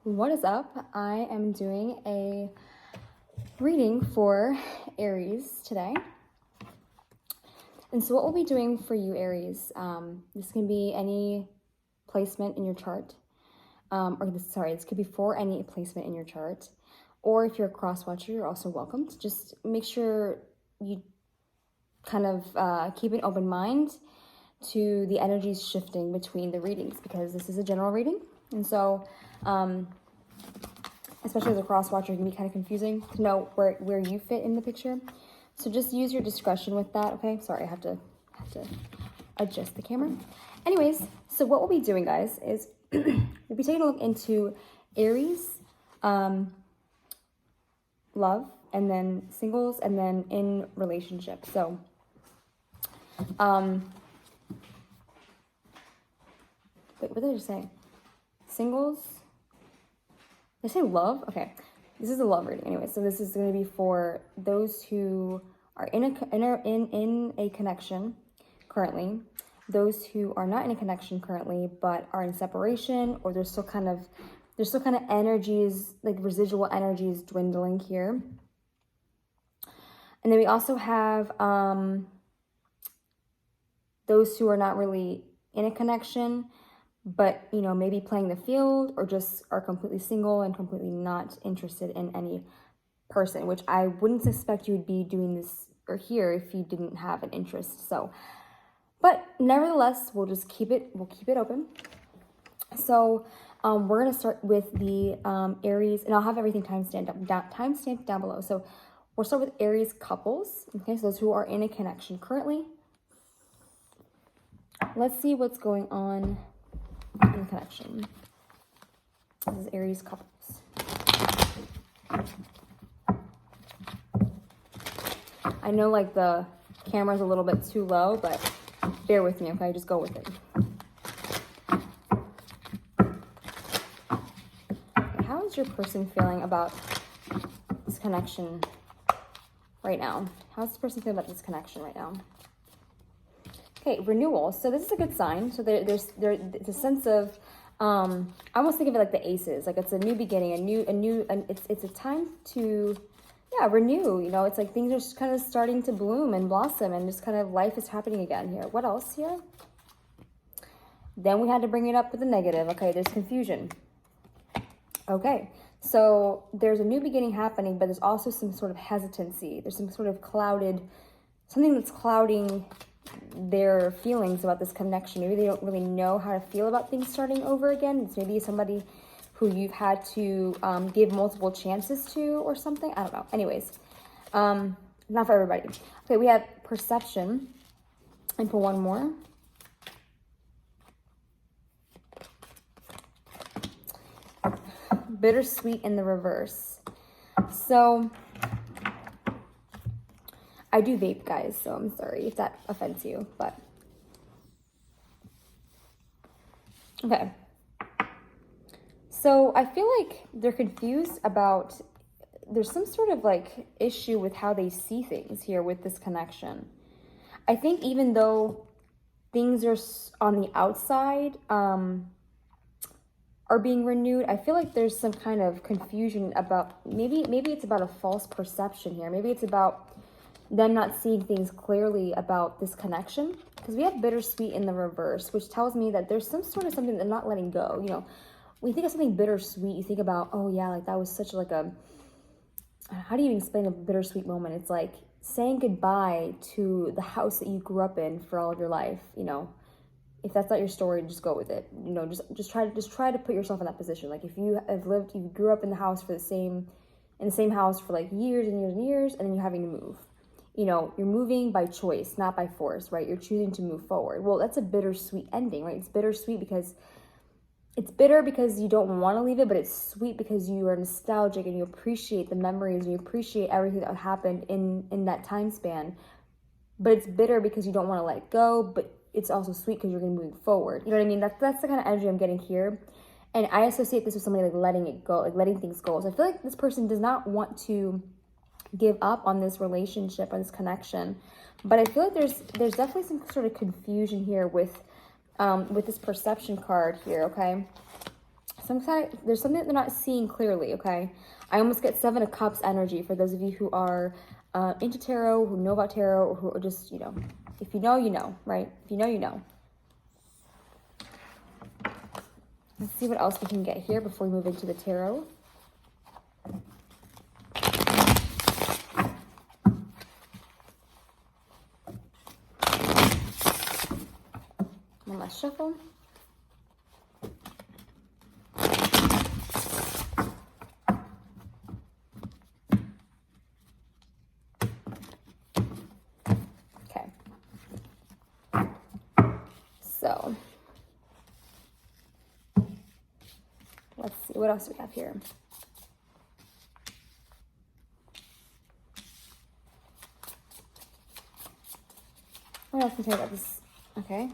What is up? I am doing a reading for Aries today. And so what we'll be doing for you, Aries, this can be any placement in your chart. This could be for any placement in your chart. Or if you're a cross watcher, you're also welcome to just make sure you kind of keep an open mind to the energies shifting between the readings, because this is a general reading. And so, especially as a cross watcher, it can be kind of confusing to know where you fit in the picture. So just use your discretion with that, okay? Sorry, I have to adjust the camera. Anyways, so what we'll be doing, guys, is we'll be taking a look into Aries, love, and then singles, and then in relationships. So, wait, what did I just say? Singles? Did I say love? Okay, this is a love reading anyway. So this is going to be for those who are in a connection currently, those who are not in a connection currently but are in separation, or there's still kind of energies, like residual energies dwindling here. And then we also have those who are not really in a connection, but, you know, maybe playing the field, or just are completely single and completely not interested in any person, which I wouldn't suspect you would be doing this or here if you didn't have an interest. So, but nevertheless, we'll keep it open. So, we're going to start with the Aries, and I'll have everything timestamped down below. So we'll start with Aries couples. Okay, so those who are in a connection currently. Let's see what's going on in connection. This is Aries couples. I know like the camera's a little bit too low, but bear with me, okay? Just go with it. Okay, how is your person feeling about this connection right now? How's this person feeling about this connection right now? Okay, renewal. So this is a good sign. So there's a sense of, I almost think of it like the aces. Like it's a new beginning, it's a time to, renew. You know, it's like things are just kind of starting to bloom and blossom, and just kind of life is happening again here. What else here? Then we had to bring it up with the negative. Okay, there's confusion. Okay, so there's a new beginning happening, but there's also some sort of hesitancy. There's some sort of something that's clouding their feelings about this connection. Maybe they don't really know how to feel about things starting over again. It's maybe somebody who you've had to give multiple chances to or something. I don't know. Anyways, not for everybody. Okay, we have perception. And for one more. Bittersweet in the reverse. So I do vape, guys, so I'm sorry if that offends you, but okay. So I feel like they're confused about, there's some sort of like issue with how they see things here with this connection. I think even though things are on the outside are being renewed, I feel like there's some kind of confusion about, maybe it's about a false perception here. Maybe it's about them not seeing things clearly about this connection, because we have bittersweet in the reverse, which tells me that there's some sort of something they're not letting go. You know, when you think of something bittersweet, you think about, oh yeah, like that was such like a, how do you even explain a bittersweet moment? It's like saying goodbye to the house that you grew up in for all of your life. You know, if that's not your story, just go with it. You know, just try to put yourself in that position. Like if you grew up in the house in the same house for like years and years and years, and then you're having to move. You know, you're moving by choice, not by force, right? You're choosing to move forward. Well, that's a bittersweet ending, right? It's bittersweet because it's bitter because you don't want to leave it, but it's sweet because you are nostalgic and you appreciate the memories and you appreciate everything that happened in that time span. But it's bitter because you don't want to let it go, but it's also sweet because you're going to move forward. You know what I mean? That's the kind of energy I'm getting here. And I associate this with somebody like letting it go, like letting things go. So I feel like this person does not want to give up on this relationship or this connection, but I feel like there's definitely some sort of confusion here with this perception card here. Okay, there's something that they're not seeing clearly, okay? I almost get Seven of Cups energy for those of you who are into tarot, who know about tarot, or who are just, if you know, you know, right? If you know, you know. Let's see what else we can get here before we move into the tarot. One last shuffle. Okay. So, let's see. What else do we have here? What else can I tell you about this? Okay.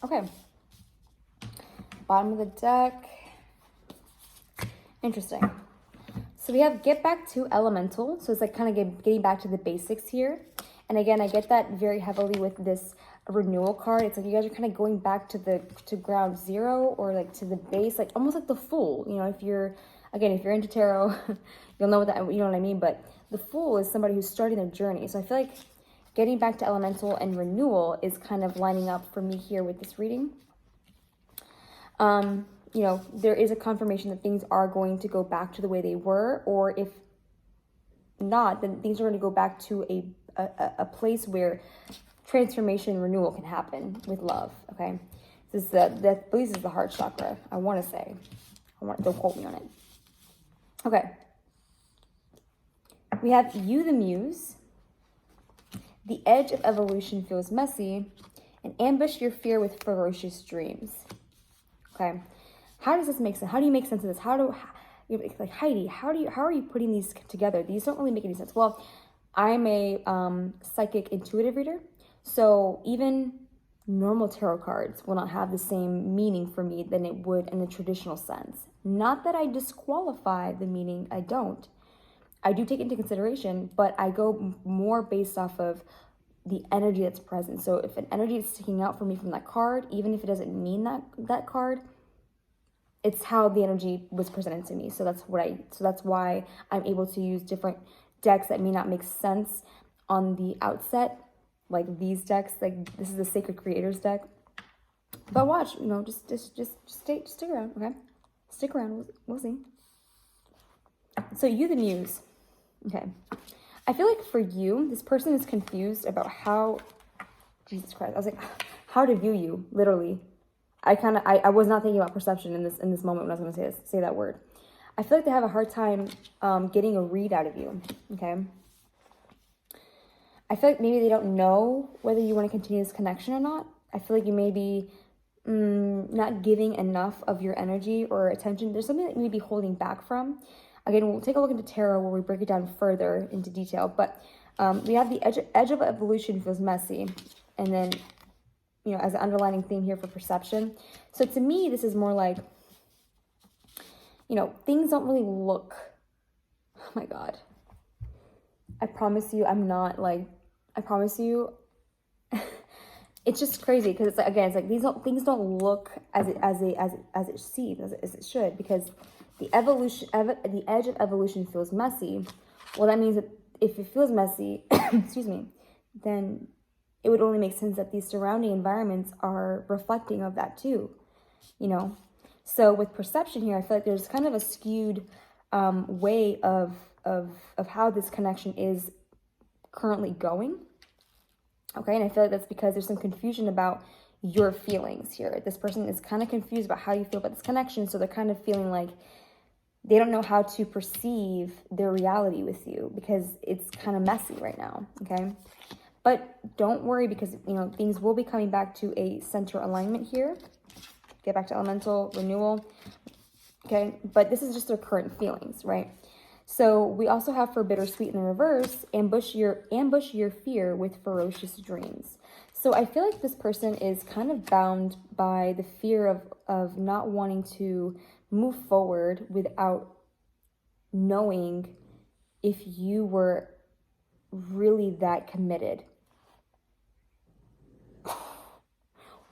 Okay. Bottom of the deck. Interesting. So we have get back to elemental. So it's like kind of getting back to the basics here. And again, I get that very heavily with this renewal card. It's like you guys are kind of going back to ground zero, or like to the base, like almost like the Fool. If you're into tarot, you'll know what I mean. But the Fool is somebody who's starting their journey. So I feel like getting back to elemental and renewal is kind of lining up for me here with this reading. There is a confirmation that things are going to go back to the way they were, or if not, then things are going to go back to a place where transformation, renewal can happen with love, okay? This is the heart chakra, I want to say. Don't quote me on it. Okay. We have you, the Muse. The edge of evolution feels messy, and ambush your fear with ferocious dreams. Okay, how does this make sense? How do you make sense of this? Like Heidi, how are you putting these together? These don't really make any sense. Well, I'm a psychic intuitive reader, so even normal tarot cards will not have the same meaning for me than it would in the traditional sense. Not that I disqualify the meaning, I don't. I do take it into consideration, but I go more based off of the energy that's present. So if an energy is sticking out for me from that card, even if it doesn't mean that card, it's how the energy was presented to me. So that's why I'm able to use different decks that may not make sense on the outset, like these decks. Like this is the Sacred Creators deck. But watch, just stick around, okay? Stick around. We'll see. So you, the Muse. Okay. I feel like for you, this person is confused about how, Jesus Christ, I was like, how to view you, literally. I was not thinking about perception in this moment when I was going to say that word. I feel like they have a hard time getting a read out of you, okay? I feel like maybe they don't know whether you want to continue this connection or not. I feel like you may be not giving enough of your energy or attention. There's something that you may be holding back from. Again, we'll take a look into tarot where we break it down further into detail. But we have the edge of evolution feels messy. And then, as an underlining theme here for perception. So to me, this is more like, things don't really look, oh my God. I promise you, I promise you, it's just crazy because it's like things don't look as it seems, as it should, because the edge of evolution feels messy. Well, that means that if it feels messy, excuse me, then it would only make sense that these surrounding environments are reflecting of that too, So with perception here, I feel like there's kind of a skewed way of how this connection is currently going. Okay, and I feel like that's because there's some confusion about your feelings here. This person is kind of confused about how you feel about this connection, so they're kind of feeling like they don't know how to perceive their reality with you because it's kind of messy right now, okay? But don't worry because, things will be coming back to a center alignment here. Get back to elemental, renewal, okay? But this is just their current feelings, right? So we also have for bittersweet in the reverse, ambush your fear with ferocious dreams. So I feel like this person is kind of bound by the fear of not wanting to move forward without knowing if you were really that committed.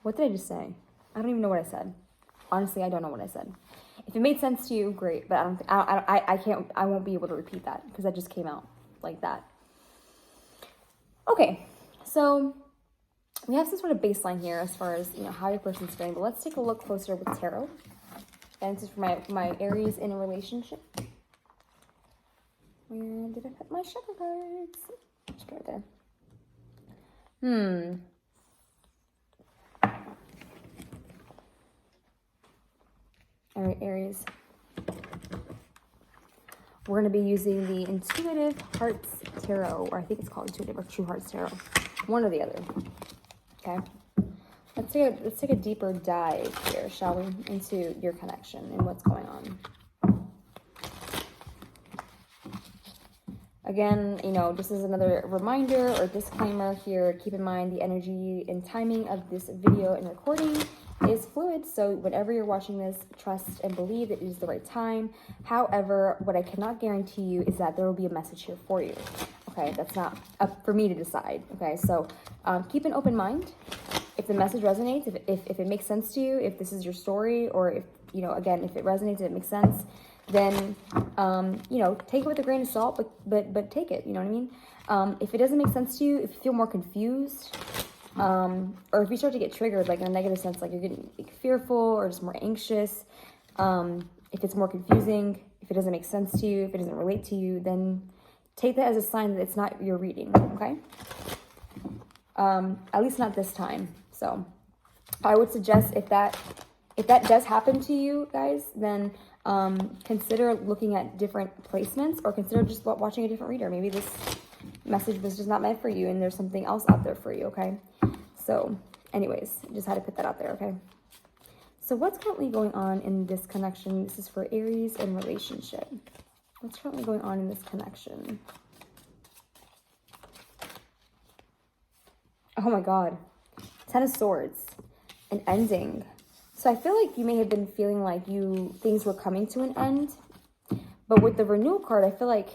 What did I just say? I don't even know what I said. Honestly, I don't know what I said. If it made sense to you, great. But I won't be able to repeat that because that just came out like that. Okay, so we have some sort of baseline here as far as, how your person's feeling. But let's take a look closer with tarot. And this is for my Aries in a relationship. Where did I put my chakra cards? Just right there. All right, Aries. We're going to be using the Intuitive Hearts Tarot, or I think it's called Intuitive or True Hearts Tarot. One or the other. Okay. Let's take a deeper dive here, shall we, into your connection and what's going on. Again, this is another reminder or disclaimer here. Keep in mind the energy and timing of this video and recording is fluid. So whenever you're watching this, trust and believe it is the right time. However, what I cannot guarantee you is that there will be a message here for you. Okay, that's not up for me to decide. Okay, so keep an open mind. If the message resonates, if it makes sense to you, if this is your story, or if, again, if it resonates and it makes sense, then, take it with a grain of salt, but take it, you know what I mean? If it doesn't make sense to you, if you feel more confused, or if you start to get triggered, like in a negative sense, like you're getting fearful or just more anxious, if it's more confusing, if it doesn't make sense to you, if it doesn't relate to you, then take that as a sign that it's not your reading, okay? At least not this time. So I would suggest if that does happen to you guys, then consider looking at different placements, or consider just watching a different reader. Maybe this message was just not meant for you and there's something else out there for you, okay? So anyways, just had to put that out there, okay? So what's currently going on in this connection? This is for Aries in relationship. What's currently going on in this connection? Oh my God. 10 of Swords. An ending. So I feel like you may have been feeling like things were coming to an end. But with the renewal card, I feel like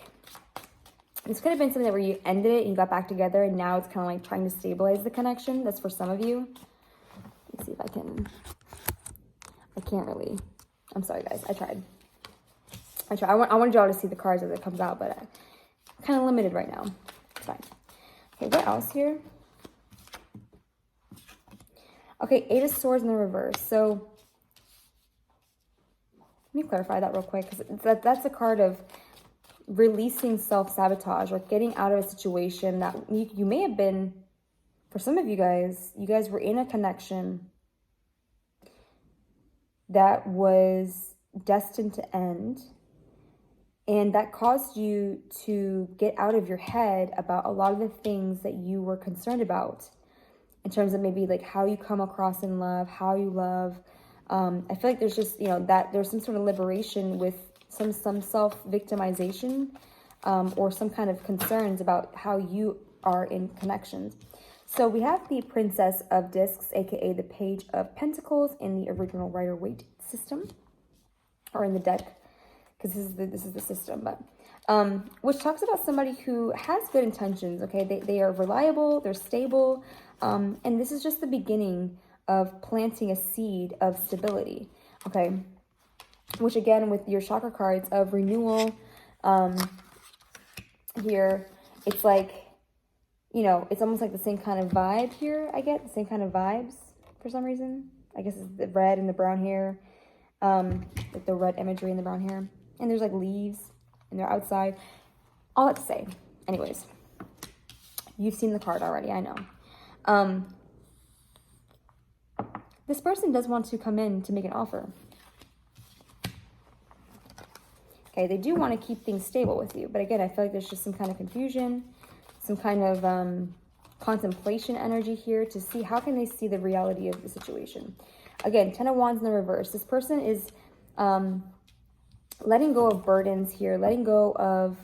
this could have been something where you ended it and you got back together, and now it's kind of like trying to stabilize the connection. That's for some of you. Let me see if I can. I can't really. I'm sorry, guys. I tried. I wanted y'all to see the cards as it comes out, but I'm kind of limited right now. It's fine. Okay, what else here? Okay, 8 of Swords in the reverse. So let me clarify that real quick, because that's a card of releasing self-sabotage, or getting out of a situation that you may have been, for some of you guys were in a connection that was destined to end, and that caused you to get out of your head about a lot of the things that you were concerned about, in terms of maybe like how you come across in love, how you love. I feel like there's just, that there's some sort of liberation with some self-victimization, or some kind of concerns about how you are in connections. So we have the Princess of Discs, aka the Page of Pentacles, in the original Rider-Waite system, or in the deck, because this is the system, but which talks about somebody who has good intentions. Okay, they are reliable, they're stable, and this is just the beginning of planting a seed of stability. Okay, which again, with your chakra cards of renewal, here, it's like, it's almost like the same kind of vibe here. I get the same kind of vibes for some reason. I guess it's the red and the brown hair, like the red imagery in the brown hair. And there's like leaves and they're outside. All that to say, anyways, you've seen the card already, I know. This person does want to come in to make an offer. Okay, they do want to keep things stable with you. But again, I feel like there's just some kind of confusion, some kind of contemplation energy here to see how can they see the reality of the situation. Again, 10 of Wands in the reverse. This person is letting go of burdens here, letting go of,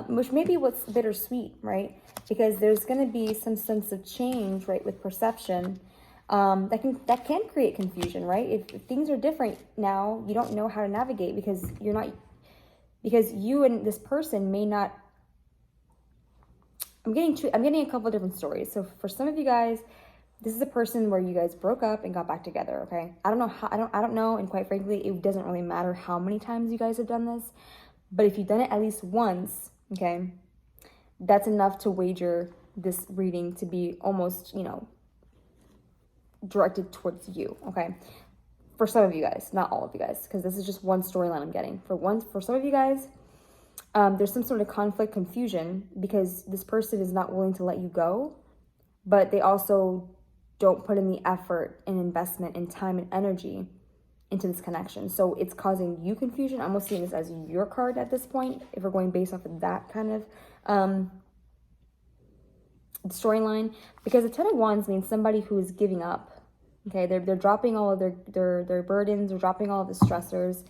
which may be what's bittersweet, right? Because there's going to be some sense of change, right, with perception. That can create confusion, right? If things are different now, you don't know how to navigate because you and this person may not. I'm getting a couple of different stories. So for some of you guys, This is a person where you guys broke up and got back together, okay? I don't know how, I don't know, and quite frankly, it doesn't really matter how many times you guys have done this, but if you've done it at least once, okay, that's enough to wager this reading to be almost, you know, directed towards you, okay? For some of you guys, not all of you guys, because this is just one storyline I'm getting. For some of you guys, there's some sort of conflict, confusion, because this person is not willing to let you go, but they also don't put in the effort and investment and time and energy into this connection. So it's causing you confusion. I'm almost seeing this as your card at this point, if we're going based off of that kind of storyline, because the 10 of Wands means somebody who is giving up. Okay, they're dropping all of their burdens, they're dropping all of the stressors.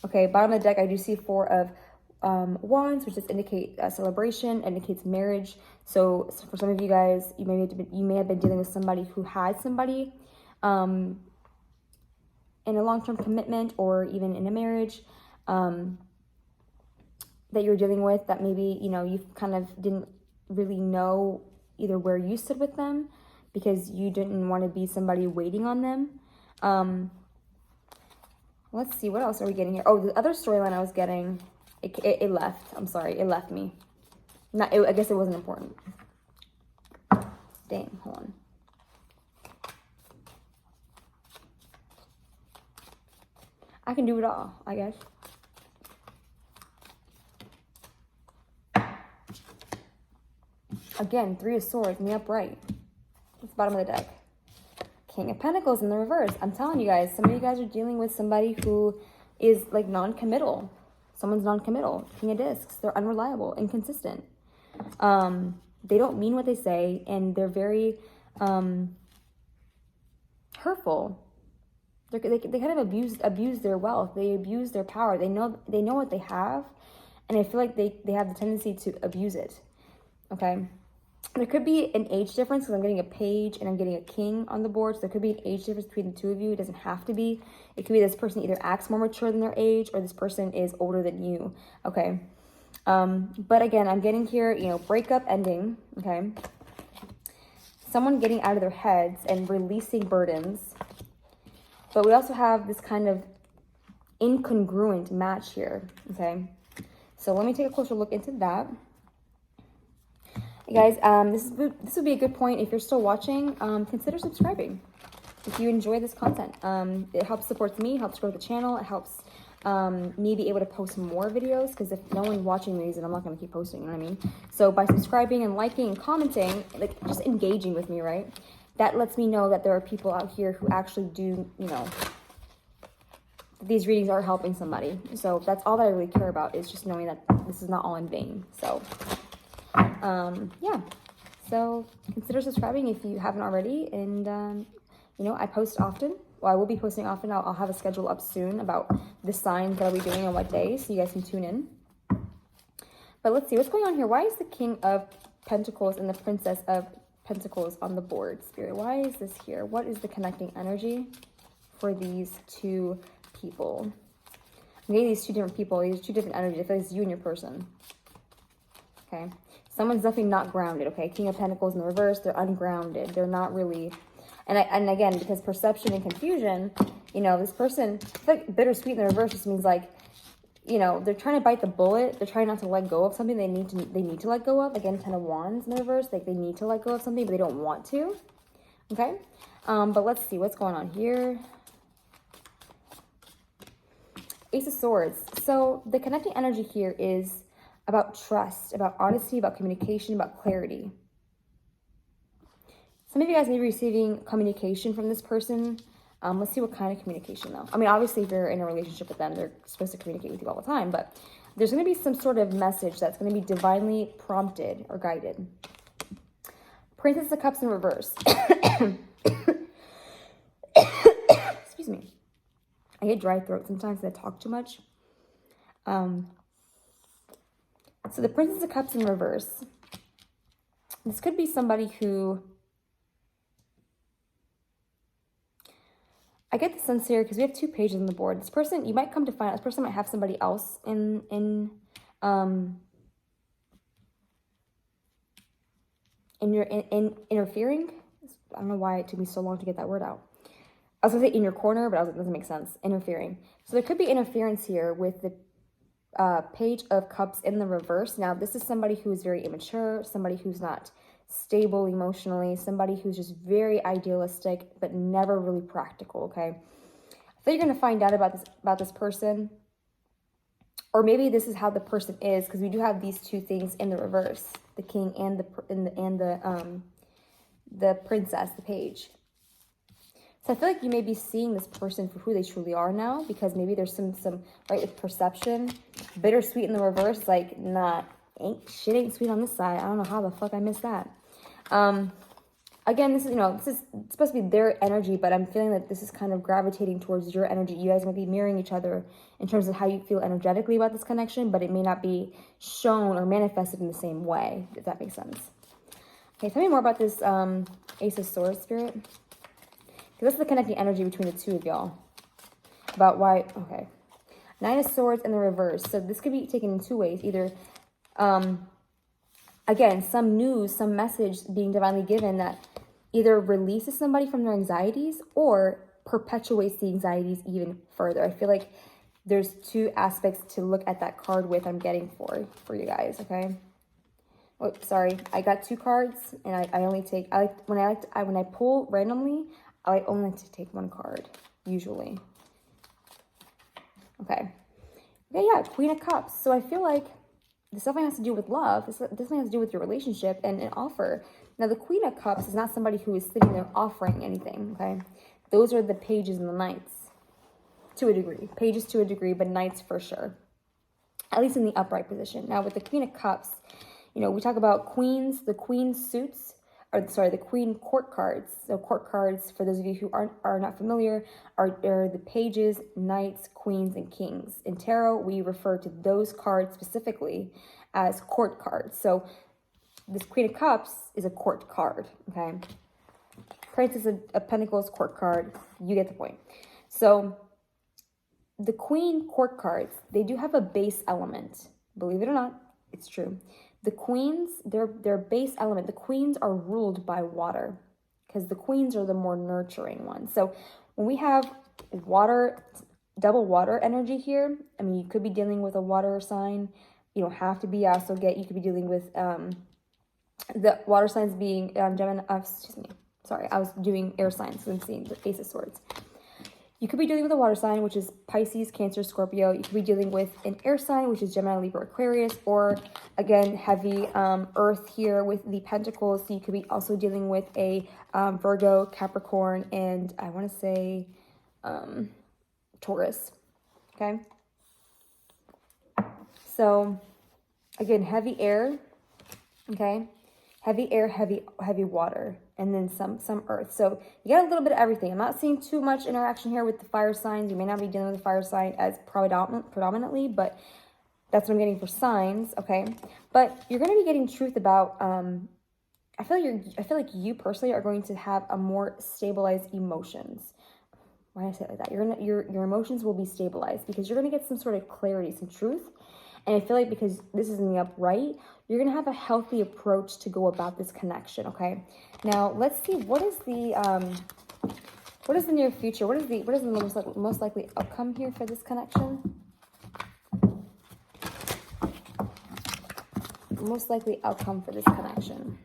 Okay, bottom of the deck, I do see 4 of Wands, which just indicate celebration, indicates marriage. So for some of you guys, you may have been dealing with somebody who had somebody in a long-term commitment, or even in a marriage that you're dealing with, that maybe, you know, you kind of didn't really know either where you stood with them, because you didn't want to be somebody waiting on them. Let's see, what else are we getting here? Oh, the other storyline I was getting, it left. I'm sorry, it left me. I guess it wasn't important. Dang, hold on. I can do it all, I guess. Again, 3 of Swords in the upright. That's the bottom of the deck. King of Pentacles in the reverse. I'm telling you guys, some of you guys are dealing with somebody who is like non-committal. Someone's non-committal. King of Discs. They're unreliable, inconsistent. They don't mean what they say, and they're very hurtful. They kind of abuse their wealth. They abuse their power. They know what they have, and I feel like they have the tendency to abuse it. Okay. There could be an age difference, because I'm getting a page and I'm getting a king on the board. So there could be an age difference between the two of you. It doesn't have to be. It could be this person either acts more mature than their age, or this person is older than you. Okay. But again, I'm getting here, you know, breakup ending. Okay. Someone getting out of their heads and releasing burdens. But we also have this kind of incongruent match here. Okay. So let me take a closer look into that. Guys, this would be a good point. If you're still watching, consider subscribing if you enjoy this content. It helps support me, helps grow the channel, it helps me be able to post more videos, because if no one's watching these, then I'm not going to keep posting, you know what I mean? So by subscribing and liking and commenting, like just engaging with me, right? That lets me know that there are people out here who actually do, you know, these readings are helping somebody. So that's all that I really care about, is just knowing that this is not all in vain. So yeah, so consider subscribing if you haven't already. And you know, I post often. Well, I will be posting often. I'll have a schedule up soon about the signs that I'll be doing on what day, so you guys can tune in. But let's see what's going on here. Why is the King of Pentacles and the Princess of Pentacles on the board, Spirit? Why is this here? What is the connecting energy for these two people? I'm getting these two different people. These are two different energies. I feel like it's you and your person. Okay. Someone's definitely not grounded, okay? King of Pentacles in the reverse, they're ungrounded. They're not really, and again, because perception and confusion, you know, this person, I feel like bittersweet in the reverse just means like, you know, they're trying to bite the bullet. They're trying not to let go of something they need to let go of. Again, 10 of Wands in the reverse, like they need to let go of something, but they don't want to, okay? But let's see what's going on here. Ace of Swords. So the connecting energy here is about trust, about honesty, about communication, about clarity. Some of you guys may be receiving communication from this person. Let's see what kind of communication, though. I mean, obviously, if you're in a relationship with them, they're supposed to communicate with you all the time, but there's going to be some sort of message that's going to be divinely prompted or guided. Princess of Cups in reverse. Excuse me. I get dry throat sometimes because I talk too much. So the Princess of Cups in reverse. This could be somebody who, I get the sense here because we have 2 pages on the board. This person, you might come to find out, this person might have somebody else interfering I don't know why it took me so long to get that word out. I was going to say in your corner, but I was like, it doesn't make sense. Interfering. So there could be interference here with the Page of Cups in the reverse. Now, this is somebody who is very immature, somebody who's not stable emotionally, somebody who's just very idealistic, but never really practical, okay? I think you're going to find out about this person, or maybe this is how the person is, because we do have these two things in the reverse, the king and the princess, the page. So I feel like you may be seeing this person for who they truly are now, because maybe there's some right with perception, bittersweet in the reverse, like shit ain't sweet on this side. I don't know how the fuck I missed that. Again, this is supposed to be their energy, but I'm feeling that this is kind of gravitating towards your energy. You guys might be mirroring each other in terms of how you feel energetically about this connection, but it may not be shown or manifested in the same way, if that makes sense. Okay, tell me more about this Ace of Swords, Spirit. Because that's the connecting energy between the two of y'all. About why, okay. Nine of Swords in the reverse. So this could be taken in two ways. Either, again, some news, some message being divinely given that either releases somebody from their anxieties or perpetuates the anxieties even further. I feel like there's two aspects to look at that card with I'm getting for you guys, okay? Oh, sorry. I got two cards, and I only take, when I pull randomly, I only like to take one card, usually. Okay, yeah, Queen of Cups. So I feel like this definitely has to do with love. This definitely has to do with your relationship and an offer. Now, the Queen of Cups is not somebody who is sitting there offering anything, okay? Those are the pages and the knights, to a degree. Pages to a degree, but knights for sure. At least in the upright position. Now, with the Queen of Cups, we talk about queens, the queen suits, the queen court cards. So court cards, for those of you who are not familiar, are the pages, knights, queens, and kings. In tarot, we refer to those cards specifically as court cards. So this Queen of Cups is a court card, okay? Princess of Pentacles, court card. You get the point. So the queen court cards, they do have a base element. Believe it or not, it's true. The queens, their base element, the queens are ruled by water, because the queens are the more nurturing ones. So when we have water, double water energy here, I mean, you could be dealing with a water sign. You don't have to be. You could be dealing with the water signs being Gemini. Excuse me. Sorry, I was doing air signs, so I'm seeing the Ace of Swords. You could be dealing with a water sign, which is Pisces, Cancer, Scorpio. You could be dealing with an air sign, which is Gemini, Libra, Aquarius, or again, heavy earth here with the Pentacles. So you could be also dealing with a Virgo, Capricorn, and I want to say Taurus. Okay. So again, heavy air. Okay. Heavy air, heavy water, and then some earth. So you got a little bit of everything. I'm not seeing too much interaction here with the fire signs. You may not be dealing with the fire sign as predominantly, but that's what I'm getting for signs, okay? But you're going to be getting truth about, I feel like you personally are going to have a more stabilized emotions. Why did I say it like that? Your emotions will be stabilized because you're going to get some sort of clarity, some truth. And I feel like because this is in the upright, you're going to have a healthy approach to go about this connection, okay? Now, let's see, what is the near future? What is the most likely outcome here for this connection? Most likely outcome for this connection.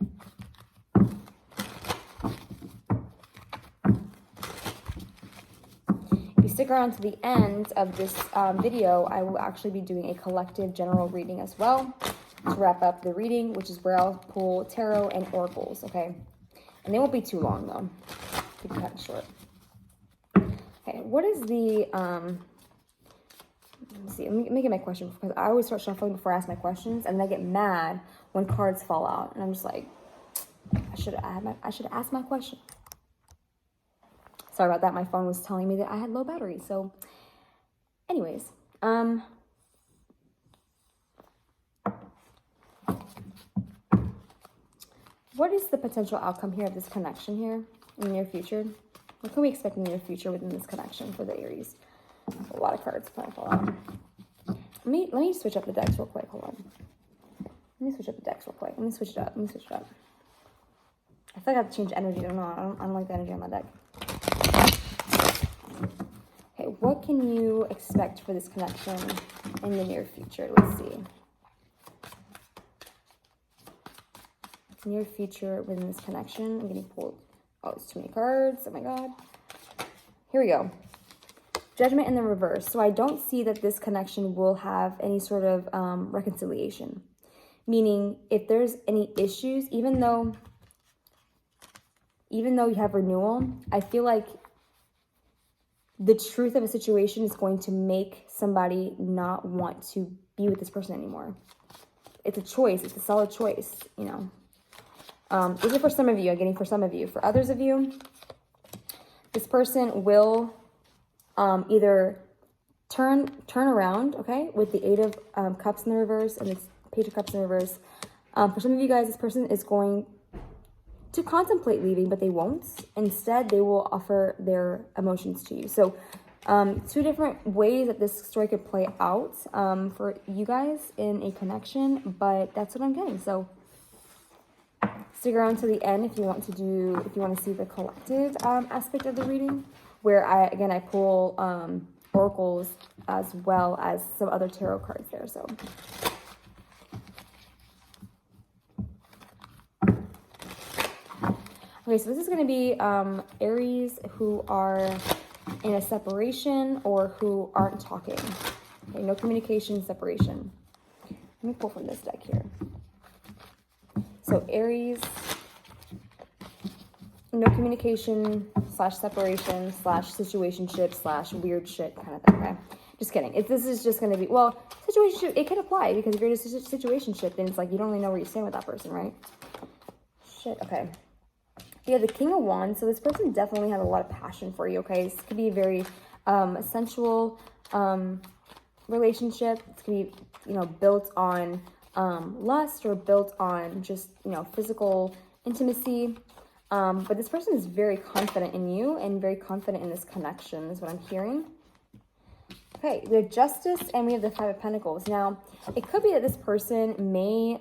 If you stick around to the end of this video, I will actually be doing a collective general reading as well to wrap up the reading, which is where I'll pull tarot and oracles, okay? And they won't be too long, though. Keep it kind of short. Okay, what is the, let's see, let me get my question, because I always start shuffling before I ask my questions, and then I get mad when cards fall out, and I'm just like, I should have asked my question. Sorry about that, my phone was telling me that I had low battery, so anyways, what is the potential outcome here of this connection here in the near future? What can we expect in the near future within this connection for the Aries? A lot of cards probably fall out. Let me switch up the decks real quick. Hold on. Let me switch up the decks real quick. Let me switch it up. I feel like I have to change energy. I don't know. I don't like the energy on my deck. Okay, what can you expect for this connection in the near future? Let's see. Near future within this connection. I'm getting pulled. Oh, it's too many cards. Oh my God. Here we go. Judgment in the reverse. So I don't see that this connection will have any sort of reconciliation. Meaning, if there's any issues, even though you have renewal, I feel like the truth of a situation is going to make somebody not want to be with this person anymore. It's a choice. It's a solid choice, you know. This is for some of you. I'm getting for some of you. For others of you, this person will either turn around, okay, with the Eight of Cups in the reverse and the Page of Cups in the reverse. For some of you guys, this person is going to contemplate leaving, but they won't. Instead, they will offer their emotions to you. So, two different ways that this story could play out for you guys in a connection, but that's what I'm getting. So, stick around to the end if you want to see the collective aspect of the reading, where I pull oracles as well as some other tarot cards there. So. Okay, so this is going to be Aries who are in a separation or who aren't talking. Okay, no communication, separation. Let me pull from this deck here. So Aries, no communication / separation / situationship / weird shit kind of thing, okay? Just kidding. This is just going to be, well, situationship, it could apply because if you're in a situationship, then it's like you don't really know where you stand with that person, right? Shit, okay. Yeah, the King of Wands. So this person definitely has a lot of passion for you, okay? This could be a very sensual relationship. It's going to be, you know, built on lust or built on just, you know, physical intimacy. But this person is very confident in you and very confident in this connection is what I'm hearing. Okay, we have Justice and we have the Five of Pentacles. Now, it could be that this person may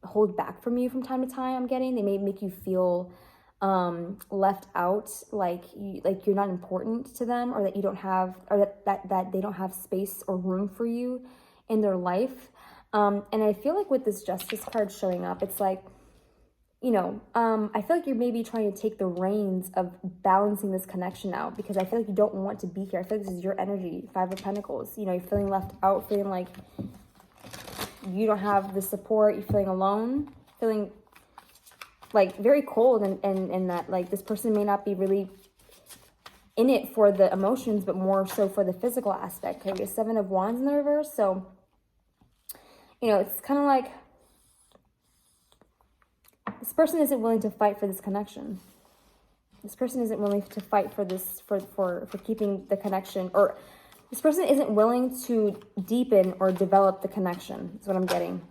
hold back from you from time to time, I'm getting. They may make you feel left out, like you're not important to them, or that you don't have, or that they don't have space or room for you in their life. And I feel like with this Justice card showing up, it's like, you know, I feel like you're maybe trying to take the reins of balancing this connection out, because I feel like you don't want to be here. I feel like this is your energy, Five of Pentacles. You know, you're feeling left out, feeling like you don't have the support, you're feeling alone, feeling like very cold, and that like this person may not be really in it for the emotions, but more so for the physical aspect. Okay, we have Seven of Wands in the reverse. So, you know, it's kind of like this person isn't willing to fight for this connection. This person isn't willing to fight for this, for keeping the connection, or this person isn't willing to deepen or develop the connection. That's what I'm getting.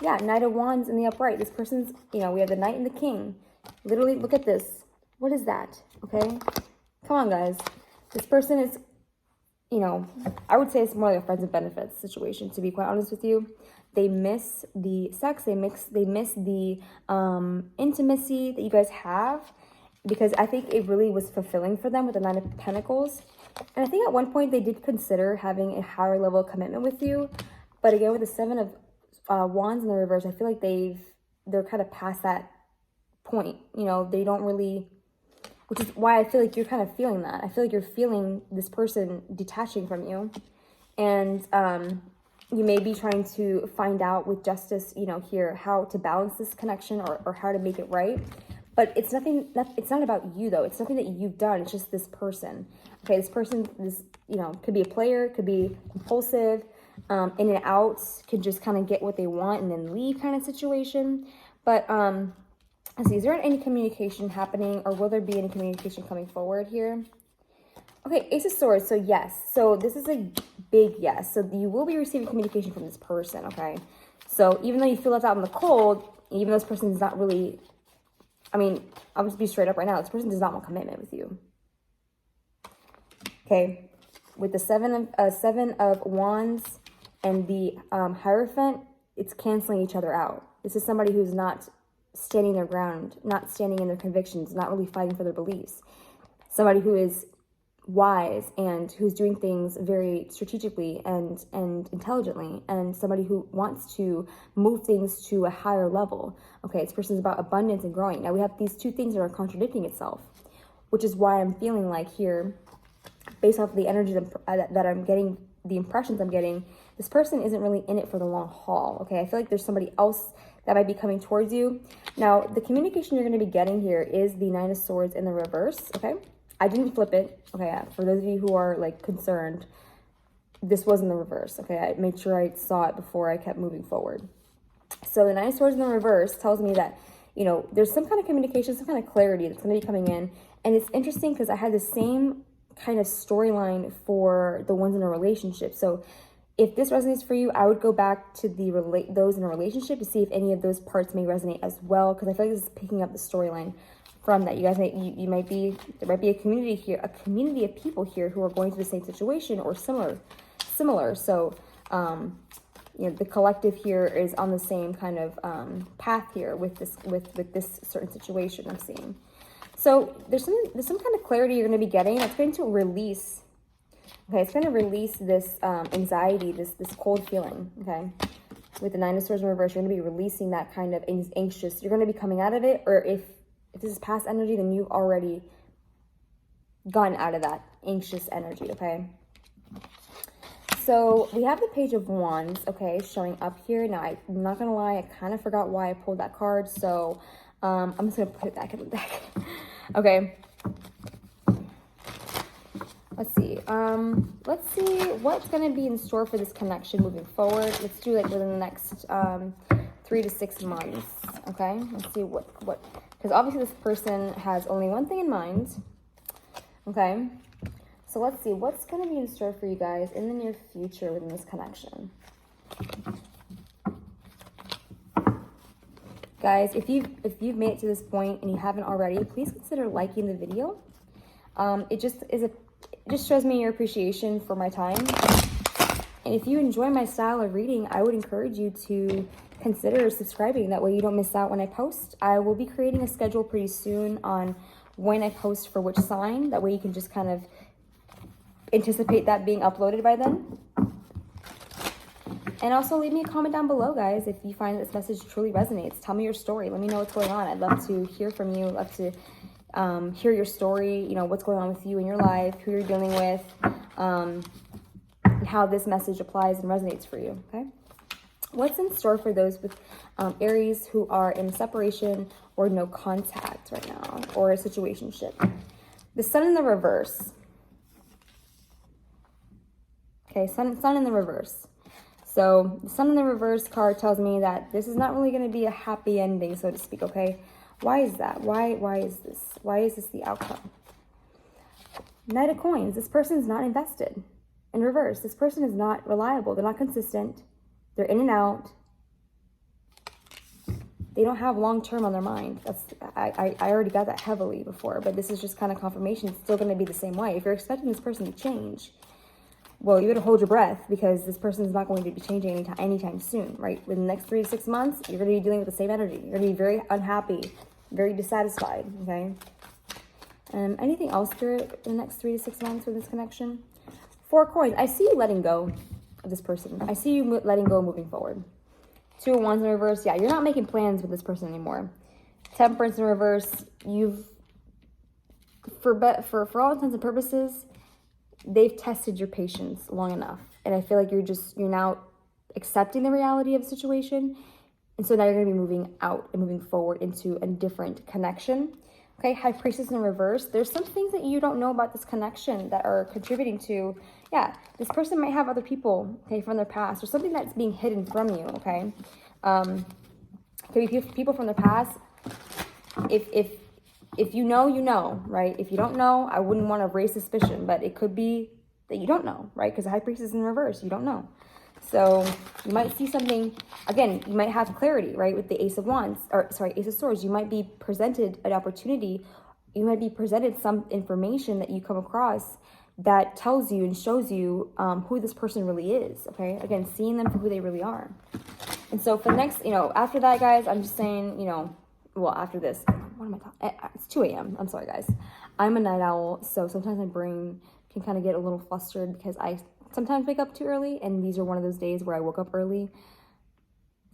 Yeah, Knight of Wands in the upright. This person's, you know, we have the Knight and the King. Literally, look at this. What is that? Okay? Come on, guys. This person is, you know, I would say it's more like a friends and benefits situation, to be quite honest with you. They miss the sex. They miss the intimacy that you guys have, because I think it really was fulfilling for them with the Nine of Pentacles. And I think at one point they did consider having a higher level of commitment with you. But again, with the Seven of Wands in the reverse, I feel like they're kind of past that point. You know, they don't really, which is why I feel like you're kind of feeling that. I feel like you're feeling this person detaching from you. And you may be trying to find out with Justice, you know, here, how to balance this connection or how to make it right. But it's not about you, though. It's nothing that you've done. It's just this person. Okay, this person, you know, could be a player, could be impulsive, in and out, could just kind of get what they want and then leave kind of situation. But let's see, is there any communication happening, or will there be any communication coming forward here? Okay, Ace of Swords, so yes. So this is a big yes. So you will be receiving communication from this person, okay? So even though you feel left out in the cold, even though this person is not really, I mean, I'll just be straight up right now. This person does not want commitment with you. Okay, with the Seven of Wands and the Hierophant, it's canceling each other out. This is somebody who's not standing their ground, not standing in their convictions, not really fighting for their beliefs. Somebody who is wise and who's doing things very strategically and intelligently, and somebody who wants to move things to a higher level. Okay, this person's about abundance and growing. Now we have these two things that are contradicting itself, which is why I'm feeling like here, based off of the energy that I'm getting, the impressions I'm getting, this person isn't really in it for the long haul. Okay, I feel like there's somebody else that might be coming towards you. Now, the communication you're going to be getting here is the Nine of Swords in the reverse. Okay, I didn't flip it. Okay, for those of you who are like concerned, this was in the reverse. Okay, I made sure I saw it before I kept moving forward. So the Nine of Swords in the reverse tells me that, you know, there's some kind of communication, some kind of clarity that's going to be coming in. And it's interesting because I had the same kind of storyline for the ones in a relationship. So if this resonates for you, I would go back to those in a relationship to see if any of those parts may resonate as well, because I feel like this is picking up the storyline from that. You guys there might be a community here, a community of people here who are going through the same situation or similar. So you know, the collective here is on the same kind of path here with this certain situation I'm seeing. So there's some kind of clarity you're going to be getting that's going to release. Okay, it's going to release this anxiety, this cold feeling. Okay, with the Nine of Swords in reverse, you're going to be releasing that kind of anxious. You're going to be coming out of it, or if this is past energy, then you've already gotten out of that anxious energy. Okay. So we have the Page of Wands, okay, showing up here. Now, I'm not going to lie, I kind of forgot why I pulled that card, so I'm just going to put it back in the deck. Okay. Let's see. Let's see what's going to be in store for this connection moving forward. Let's do like within the next 3 to 6 months, okay? Let's see what because obviously this person has only one thing in mind, okay? So let's see what's going to be in store for you guys in the near future within this connection. Guys, if you've made it to this point and you haven't already, please consider liking the video. It just shows me your appreciation for my time. And if you enjoy my style of reading, I would encourage you to consider subscribing. That way you don't miss out when I post. I will be creating a schedule pretty soon on when I post for which sign. That way you can just kind of anticipate that being uploaded by then. And also leave me a comment down below, guys, if you find that this message truly resonates. Tell me your story. Let me know what's going on. I'd love to hear from you. I'd love to hear your story, you know, what's going on with you in your life, who you're dealing with, and how this message applies and resonates for you, okay? What's in store for those with Aries who are in separation or no contact right now, or a situationship? The Sun in the reverse. Okay, sun in the reverse. So the Sun in the reverse card tells me that this is not really going to be a happy ending, so to speak, okay? Why is that? Why is this? Why is this the outcome? Knight of Coins. This person is not invested. In reverse, this person is not reliable. They're not consistent. They're in and out. They don't have long-term on their mind. I already got that heavily before, but this is just kind of confirmation. It's still going to be the same way. If you're expecting this person to change, well, you better hold your breath, because this person is not going to be changing anytime soon, right? Within the next 3 to 6 months, you're going to be dealing with the same energy. You're going to be very unhappy, very dissatisfied, okay? Anything else here in the next 3 to 6 months with this connection? 4 coins. I see you letting go of this person. I see you letting go, moving forward. 2 of Wands in reverse. Yeah, you're not making plans with this person anymore. Temperance in reverse. You've, for all intents and purposes, they've tested your patience long enough. And I feel like you're now accepting the reality of the situation. And so now you're going to be moving out and moving forward into a different connection. Okay, High Priestess in reverse. There's some things that you don't know about this connection that are contributing to, yeah, this person might have other people, okay, from their past, or something that's being hidden from you, okay? Could be people from the past. If you know, you know, right? If you don't know, I wouldn't want to raise suspicion, but it could be that you don't know, right? Because the High Priestess is in reverse, you don't know. So you might see something, again, you might have clarity, right? With the Ace of Wands, or sorry, Ace of Swords, you might be presented an opportunity, you might be presented some information that you come across that tells you and shows you who this person really is, okay? Again, seeing them for who they really are. And so for the next, after that, guys, I'm just saying, well, after this, what am I talking? It's 2 a.m. I'm sorry, guys. I'm a night owl, so sometimes my brain can kind of get a little flustered because I sometimes wake up too early, and these are one of those days where I woke up early.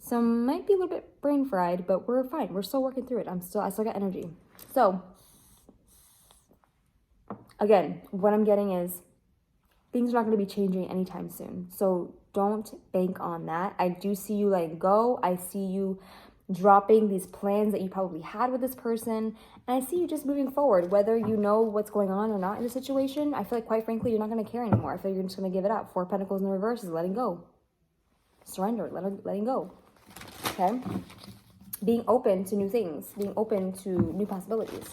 So might be a little bit brain fried, but we're fine. We're still working through it. I still got energy. So again, what I'm getting is things are not going to be changing anytime soon. So don't bank on that. I do see you letting go. I see you dropping these plans that you probably had with this person. And I see you just moving forward, whether you know what's going on or not in the situation. I feel like, quite frankly, you're not going to care anymore. I feel like you're just going to give it up. 4 of Pentacles in the reverse is letting go. Surrender, letting go. Okay? Being open to new things. Being open to new possibilities.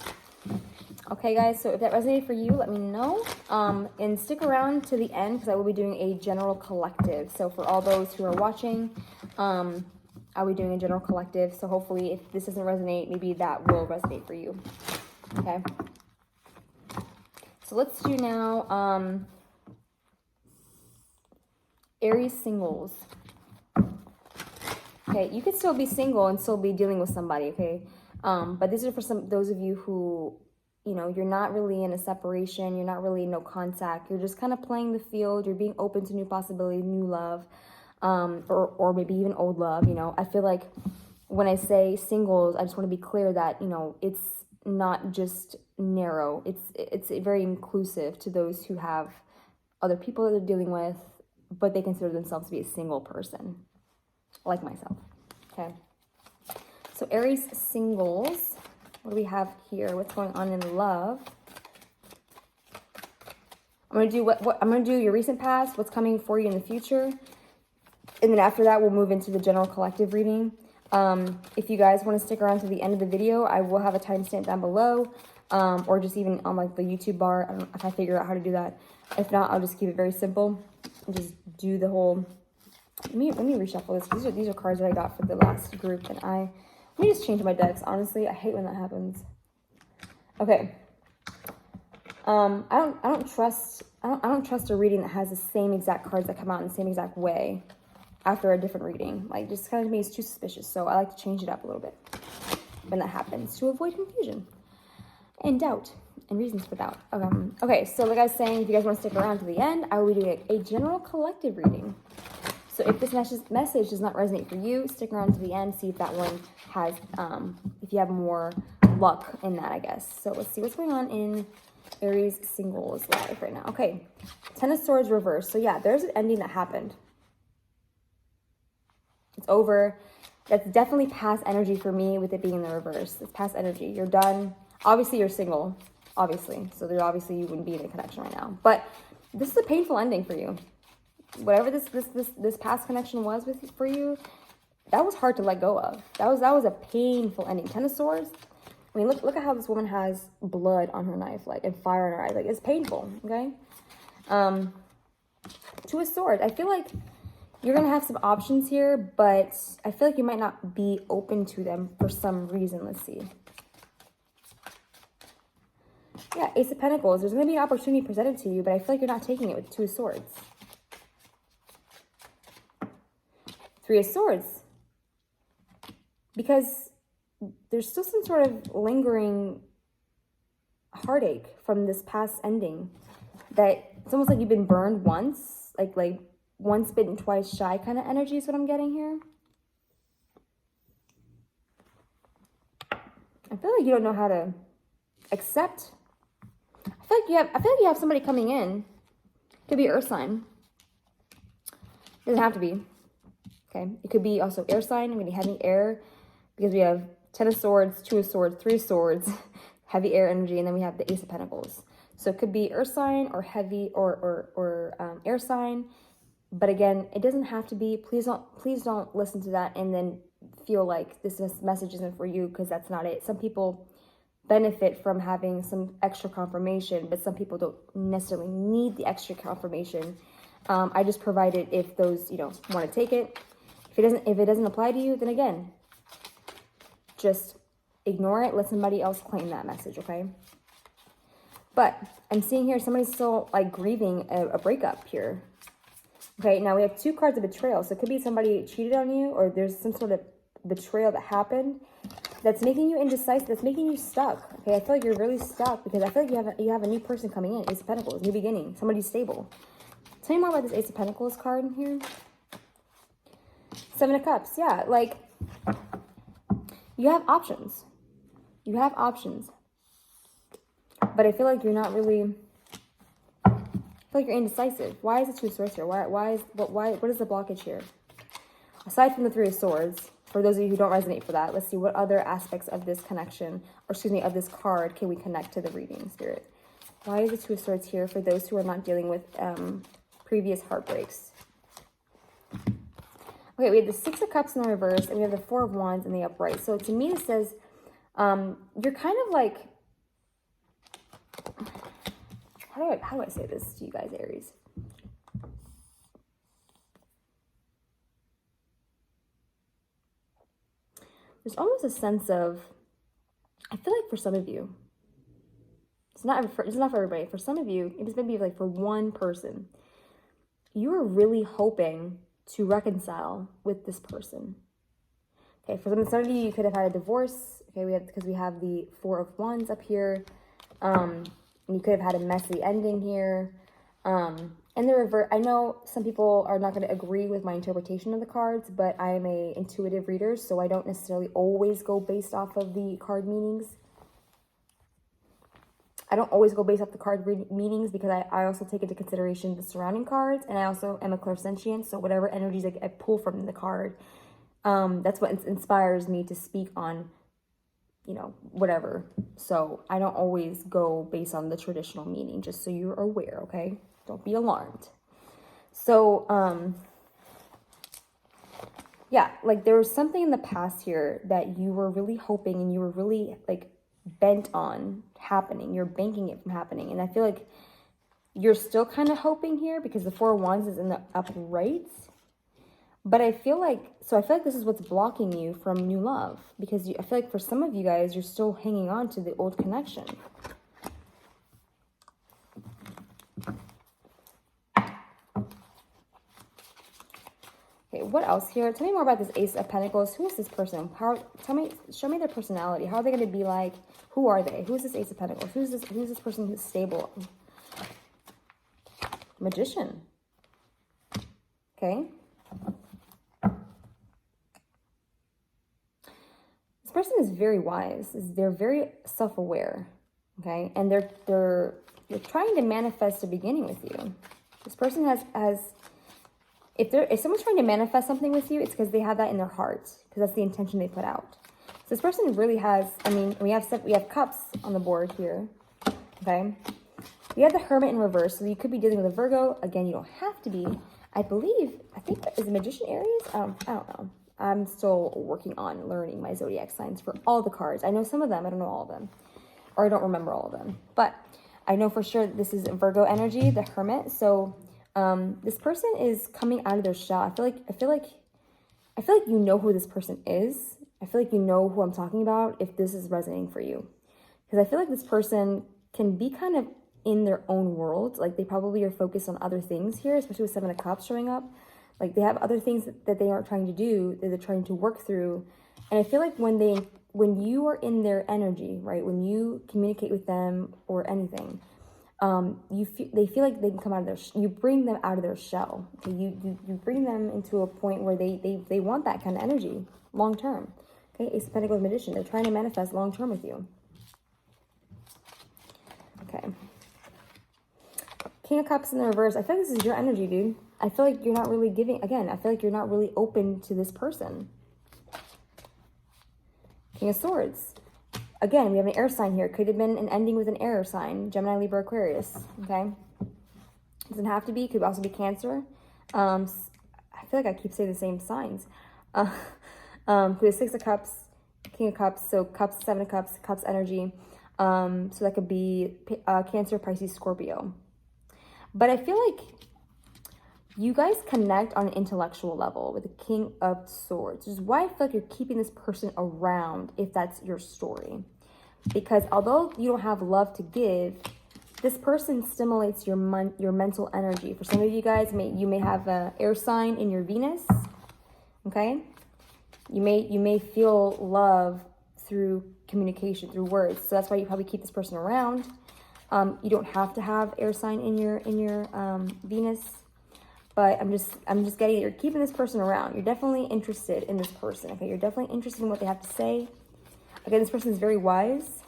Okay, guys, so if that resonated for you, let me know. And stick around to the end because I will be doing a general collective. So for all those who are watching, I'll be doing a general collective. So hopefully if this doesn't resonate, maybe that will resonate for you. Okay. So let's do now Aries Singles. Okay, you could still be single and still be dealing with somebody, okay? But these are for those of you who, you know, you're not really in a separation, you're not really in no contact, you're just kind of playing the field, you're being open to new possibilities, new love, or maybe even old love, you know. I feel like when I say singles, I just want to be clear that, you know, it's not just narrow, it's very inclusive to those who have other people that they're dealing with, but they consider themselves to be a single person, like myself. Okay. So Aries Singles, what do we have here? What's going on in love? I'm going to do I'm going to do your recent past, what's coming for you in the future. And then after that, we'll move into the general collective reading. If you guys want to stick around to the end of the video, I will have a timestamp down below, or just even on like the YouTube bar. I don't know if I figure out how to do that. If not, I'll just keep it very simple and just do the whole. Let me reshuffle this. These are cards that I got for the last group, and let me just change my decks. Honestly, I hate when that happens. Okay. I don't trust a reading that has the same exact cards that come out in the same exact way after a different reading. Like, just kind of makes too suspicious. So I like to change it up a little bit when that happens to avoid confusion and doubt and reasons for doubt. Okay, so like I was saying, if you guys want to stick around to the end, I will be doing a general collective reading. So if this message does not resonate for you, stick around to the end, see if that one has, if you have more luck in that, I guess. So let's see what's going on in Aries Singles life right now. Okay, Ten of Swords reverse. So yeah, there's an ending that happened. It's over. That's definitely past energy for me with it being in the reverse. It's past energy. You're done. Obviously, you're single. Obviously. So there obviously you wouldn't be in a connection right now. But this is a painful ending for you. Whatever this past connection was for you, that was hard to let go of. That was a painful ending. Ten of Swords. I mean, look at how this woman has blood on her knife, like, and fire in her eyes. Like, it's painful, okay? Two of Swords. I feel like you're going to have some options here, but I feel like you might not be open to them for some reason. Let's see. Yeah, Ace of Pentacles. There's going to be an opportunity presented to you, but I feel like you're not taking it with Two of Swords. Three of Swords. Because there's still some sort of lingering heartache from this past ending. That it's almost like you've been burned once. Like once bitten, twice shy kind of energy is what I'm getting here. I feel like you don't know how to accept. I feel like you have somebody coming in. Could be Earth sign. Doesn't have to be. Okay. It could be also air sign. I'm going to be heavy air because we have Ten of Swords, Two of Swords, Three of Swords, heavy air energy, and then we have the Ace of Pentacles. So it could be Earth sign or heavy or air sign. But again, it doesn't have to be. Please don't listen to that and then feel like this message isn't for you, because that's not it. Some people benefit from having some extra confirmation, but some people don't necessarily need the extra confirmation. I just provide it if those, want to take it. If it doesn't apply to you, then again, just ignore it. Let somebody else claim that message, okay? But I'm seeing here somebody's still like grieving a breakup here. Okay, now we have two cards of betrayal. So it could be somebody cheated on you, or there's some sort of betrayal that happened that's making you indecisive, that's making you stuck. Okay, I feel like you're really stuck because I feel like you have a new person coming in. Ace of Pentacles, new beginning, somebody stable. Tell me more about this Ace of Pentacles card in here. Seven of Cups, yeah, like you have options. You have options. But I feel like you're not really, I feel like you're indecisive. Why is the Two of Swords here? What is the blockage here? Aside from the Three of Swords, for those of you who don't resonate for that, let's see what other aspects of this connection, or excuse me, of this card can we connect to the reading, Spirit? Why is the Two of Swords here for those who are not dealing with previous heartbreaks? Okay, we have the Six of Cups in the reverse, and we have the Four of Wands in the upright. So to me, this says you're kind of like, how do I say this to you guys, Aries? There's almost a sense of, I feel like for some of you, it's not for everybody. For some of you, it's maybe like for one person, you are really hoping to reconcile with this person. Okay, for some of you, you could have had a divorce. Okay, because we have the Four of Wands up here. You could have had a messy ending here. And the reverse, I know some people are not going to agree with my interpretation of the cards, but I am a intuitive reader, so I don't necessarily always go based off of the card meanings. I don't always go based off the card meanings because I also take into consideration the surrounding cards, and I also am a clairsentient, so whatever energies I pull from the card, that's what inspires me to speak on, you know, whatever. So I don't always go based on the traditional meaning, just so you're aware, okay? Don't be alarmed. So, yeah, like there was something in the past here that you were really hoping and you were really like bent on happening. You're banking it from happening. And I feel like you're still kind of hoping here because the Four of Wands is in the upright. But I feel like this is what's blocking you from new love, because I feel like for some of you guys, you're still hanging on to the old connection. Okay, what else here? Tell me more about this Ace of Pentacles. Who is this person? Show me their personality. How are they going to be like? Who are they? Who is this Ace of Pentacles? Who's this person who's stable? Magician. Okay. This person is very wise. They're very self-aware. Okay, and they're trying to manifest a beginning with you. This person has if someone's trying to manifest something with you, it's because they have that in their heart, because that's the intention they put out. So this person really has, I mean, we have Cups on the board here, okay? We have the Hermit in reverse, so you could be dealing with a Virgo. Again, you don't have to be. I think that is a Magician Aries? I don't know. I'm still working on learning my zodiac signs for all the cards. I know some of them, I don't know all of them, or I don't remember all of them. But I know for sure that this is Virgo energy, the Hermit. So this person is coming out of their shell. I feel like you know who this person is. I feel like you know who I'm talking about if this is resonating for you. Because I feel like this person can be kind of in their own world. Like they probably are focused on other things here, especially with Seven of Cups showing up. Like they have other things that they aren't trying to do, that they're trying to work through. And I feel like when you are in their energy, right? When you communicate with them or anything, they feel like they can come out of you bring them out of their shell. Okay? You bring them into a point where they want that kind of energy long term. Okay, Ace of Pentacles, Magician. They're trying to manifest long term with you. Okay. King of Cups in the reverse. I feel like this is your energy, dude. I feel like you're not really giving. Again, I feel like you're not really open to this person. King of Swords. Again, we have an air sign here. Could have been an ending with an air sign. Gemini, Libra, Aquarius. Okay. Doesn't have to be. Could also be Cancer. I feel like I keep saying the same signs. We have Six of Cups, King of Cups. So Cups, Seven of Cups, Cups energy. So that could be Cancer, Pisces, Scorpio. But I feel like you guys connect on an intellectual level with the King of Swords, which is why I feel like you're keeping this person around if that's your story. Because although you don't have love to give, this person stimulates your mental energy. For some of you guys, you may have an air sign in your Venus, okay? You may feel love through communication, through words. So that's why you probably keep this person around. You don't have to have air sign in your Venus, but I'm just getting it. You're keeping this person around. You're definitely interested in this person. Okay, you're definitely interested in what they have to say. Again, this person is very wise.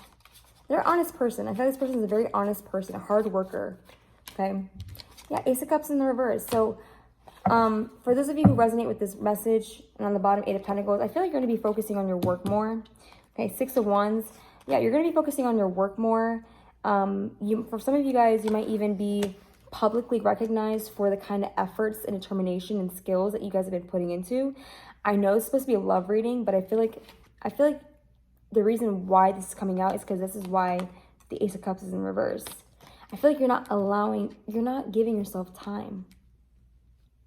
They're an honest person. I feel like this person is a very honest person, a hard worker. Okay, yeah, Ace of Cups in the reverse. So for those of you who resonate with this message, and on the bottom, 8 of Pentacles, I feel like you're going to be focusing on your work more. Okay, 6 of Wands. Yeah, you're going to be focusing on your work more. For some of you guys, you might even be publicly recognized for the kind of efforts and determination and skills that you guys have been putting into. I know it's supposed to be a love reading, but I feel like the reason why this is coming out is because this is why the Ace of Cups is in reverse. I feel like you're not giving yourself time.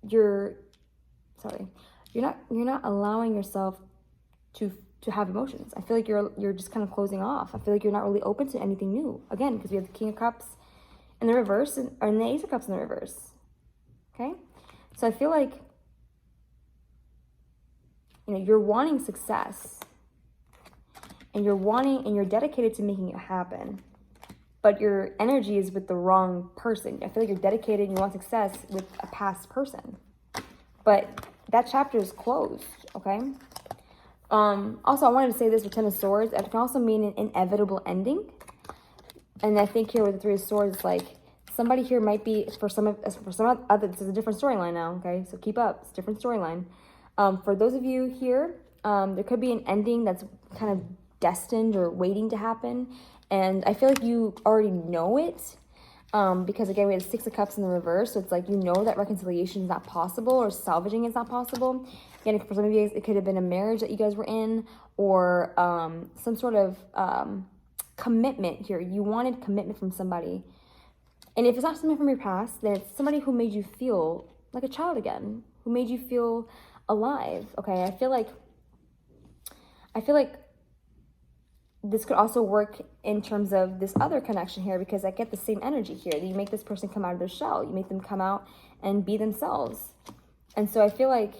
You're not allowing yourself to have emotions. I feel like you're just kind of closing off. I feel like you're not really open to anything new. Again, because we have the King of Cups in the reverse and the Ace of Cups in the reverse. Okay? So I feel like, you're wanting success. And you're dedicated to making it happen. But your energy is with the wrong person. I feel like you're dedicated and you want success with a past person. But that chapter is closed, okay? Also, I wanted to say this with 10 of Swords. It can also mean an inevitable ending. And I think here with the 3 of Swords, it's like somebody here might be, for some other, this is a different storyline now, okay? So keep up, it's a different storyline. For those of you here, there could be an ending that's kind of destined or waiting to happen. And I feel like you already know it. Because again, we had 6 of Cups in the reverse. So it's like, that reconciliation is not possible or salvaging is not possible. Again, for some of you guys, it could have been a marriage that you guys were in or some sort of commitment here. You wanted commitment from somebody. And if it's not something from your past, then it's somebody who made you feel like a child again, who made you feel alive. Okay, I feel like this could also work in terms of this other connection here, because I get the same energy here. You make this person come out of their shell. You make them come out and be themselves. And so I feel like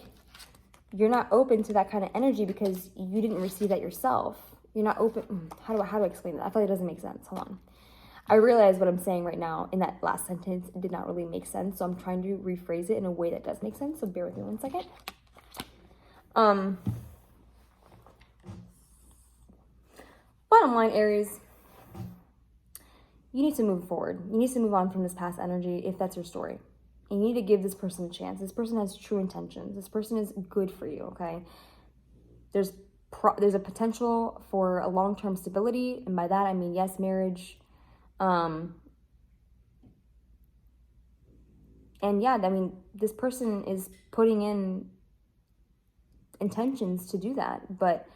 you're not open to that kind of energy because you didn't receive that yourself. You're not open. How do I explain that? I feel like it doesn't make sense. Hold on. I realize what I'm saying right now in that last sentence, it did not really make sense. So I'm trying to rephrase it in a way that does make sense. So bear with me 1 second. Bottom line, Aries, you need to move forward. You need to move on from this past energy if that's your story. You need to give this person a chance. This person has true intentions. This person is good for you, okay? There's a potential for a long-term stability. And by that, I mean, yes, marriage. And yeah, I mean, this person is putting in intentions to do that. But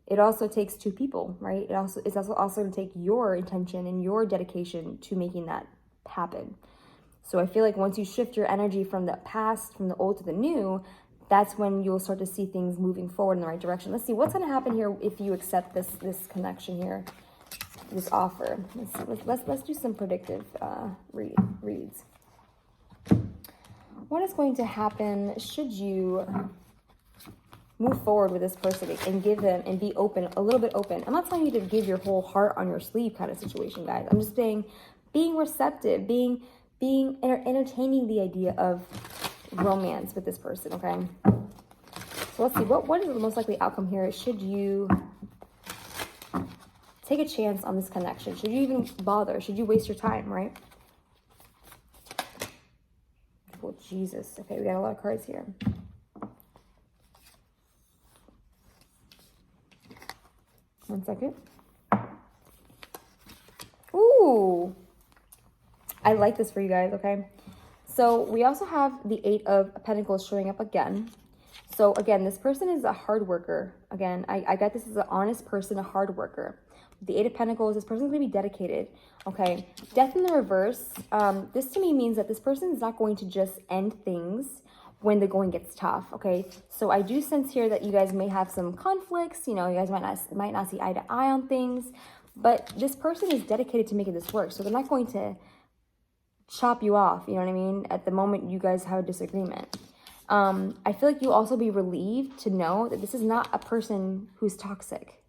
it also takes 2 people, right? It's also going to take your intention and your dedication to making that happen. So I feel like once you shift your energy from the past, from the old to the new, that's when you'll start to see things moving forward in the right direction. Let's see what's going to happen here if you accept this connection here, this offer. Let's do some predictive reads. What is going to happen should you move forward with this person and give them and be open, a little bit open? I'm not telling you to give your whole heart on your sleeve kind of situation, guys. I'm just saying being receptive, entertaining the idea of romance with this person, okay? So let's see, what is the most likely outcome here? Should you take a chance on this connection? Should you even bother? Should you waste your time, right? Well, Jesus. Okay, we got a lot of cards here. One second. Ooh. I like this for you guys, okay? So we also have the 8 of Pentacles showing up again. So again, this person is a hard worker. Again, I got this as an honest person, a hard worker. The 8 of Pentacles, this person's going to be dedicated, okay? Death in the reverse. This to me means that this person is not going to just end things when the going gets tough, okay? So I do sense here that you guys may have some conflicts. You guys might not see eye to eye on things, but this person is dedicated to making this work. So they're not going to chop you off, you know what I mean, at the moment you guys have a disagreement. I feel like you'll also be relieved to know that this is not a person who's toxic.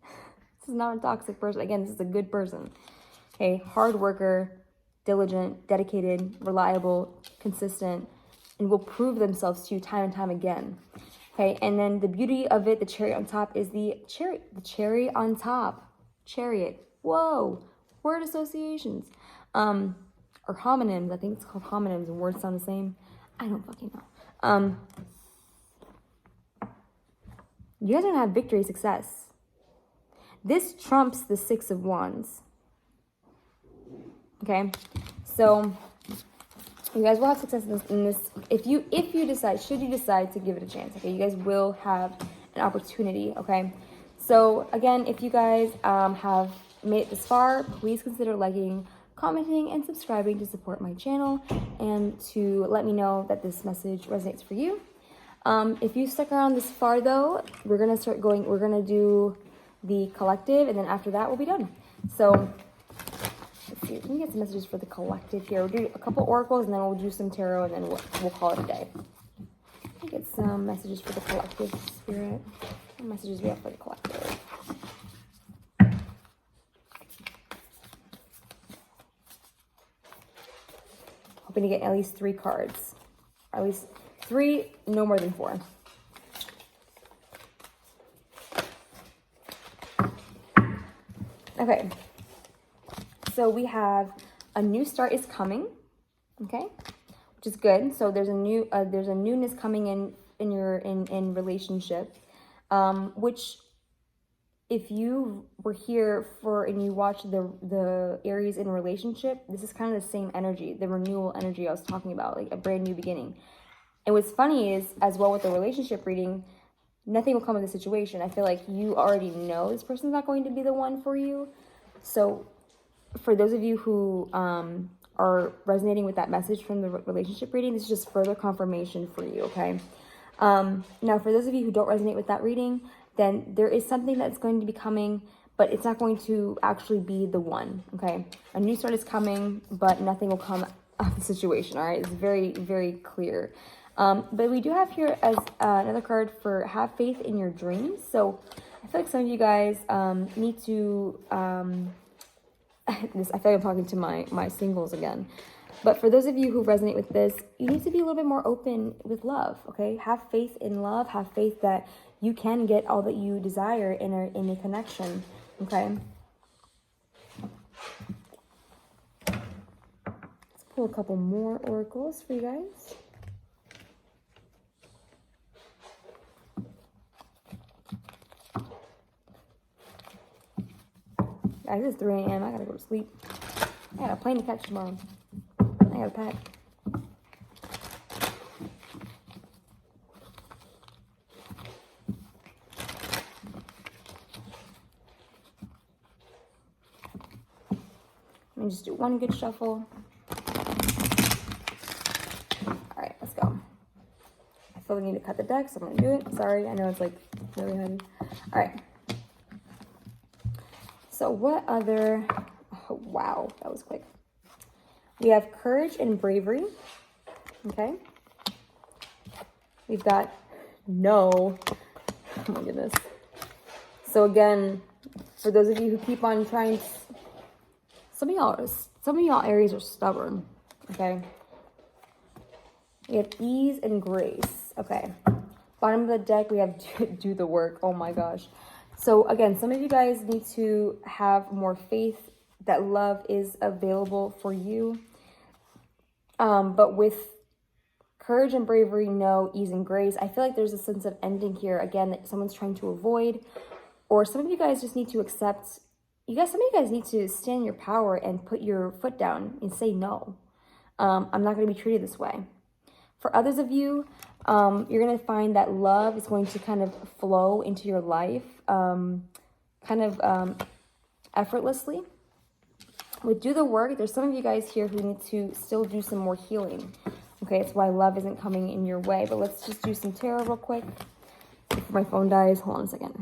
This is not a toxic person. Again, this is a good person. Okay, hard worker, diligent, dedicated, reliable, consistent, and will prove themselves to you time and time again. Okay, and then the beauty of it, the cherry on top, is the cherry on top. Chariot. Whoa, word associations. Or homonyms. I think it's called homonyms and words sound the same. I don't fucking know. You guys are gonna have victory, success. This trumps the Six of Wands. Okay, so you guys will have success in this. If you decide, should you decide to give it a chance, okay, you guys will have an opportunity. Okay, so again, if you guys have made it this far, please consider liking, commenting, and subscribing to support my channel and to let me know that this message resonates for you. If you stuck around this far though, we're gonna do the collective, and then after that we'll be done. So let's see, let me get some messages for the collective here. We'll do a couple oracles and then we'll do some tarot, and then we'll call it a day. Let me get some messages for the collective, Spirit. What messages we have for the collective? Hoping to get at least 3 cards. At least 3, no more than 4. Okay. So we have a new start is coming. Okay, which is good. So there's a newness coming in your relationship, which, if you were here and you watched the Aries in relationship, this is kind of the same energy, the renewal energy I was talking about, like a brand new beginning. And what's funny is, as well with the relationship reading, nothing will come of the situation. I feel like you already know this person's not going to be the one for you. So for those of you who are resonating with that message from the relationship reading, this is just further confirmation for you, okay? Now, for those of you who don't resonate with that reading, then there is something that's going to be coming, but it's not going to actually be the one, okay? A new start is coming, but nothing will come of the situation, all right? It's very, very clear. But we do have here as another card for have faith in your dreams. So I feel like some of you guys need to... I feel like I'm talking to my singles again. But for those of you who resonate with this, you need to be a little bit more open with love, okay? Have faith in love. Have faith that you can get all that you desire in a connection, okay? Let's pull a couple more oracles for you guys. Guys, it's 3 a.m. I gotta go to sleep. I got a plane to catch tomorrow. I gotta pack. Let me just do one good shuffle. All right, let's go. I feel the need to cut the deck, so I'm gonna do it. Sorry, I know it's like really heavy. All right. So what other, oh, wow, that was quick. We have courage and bravery, okay? We've got no, oh my goodness. So again, for those of you who keep on trying, some of y'all Aries are stubborn, okay? We have ease and grace, okay? Bottom of the deck, we have do the work, oh my gosh. So again, some of you guys need to have more faith that love is available for you. But with courage and bravery, no, ease and grace. I feel like there's a sense of ending here, again, that someone's trying to avoid. Or some of you guys just need to accept, some of you guys need to stand in your power and put your foot down and say no. I'm not going to be treated this way. For others of you, you're going to find that love is going to kind of flow into your life effortlessly. With do the work, there's some of you guys here who need to still do some more healing. Okay, it's why love isn't coming in your way. But let's just do some tarot real quick. Before my phone dies, hold on a second.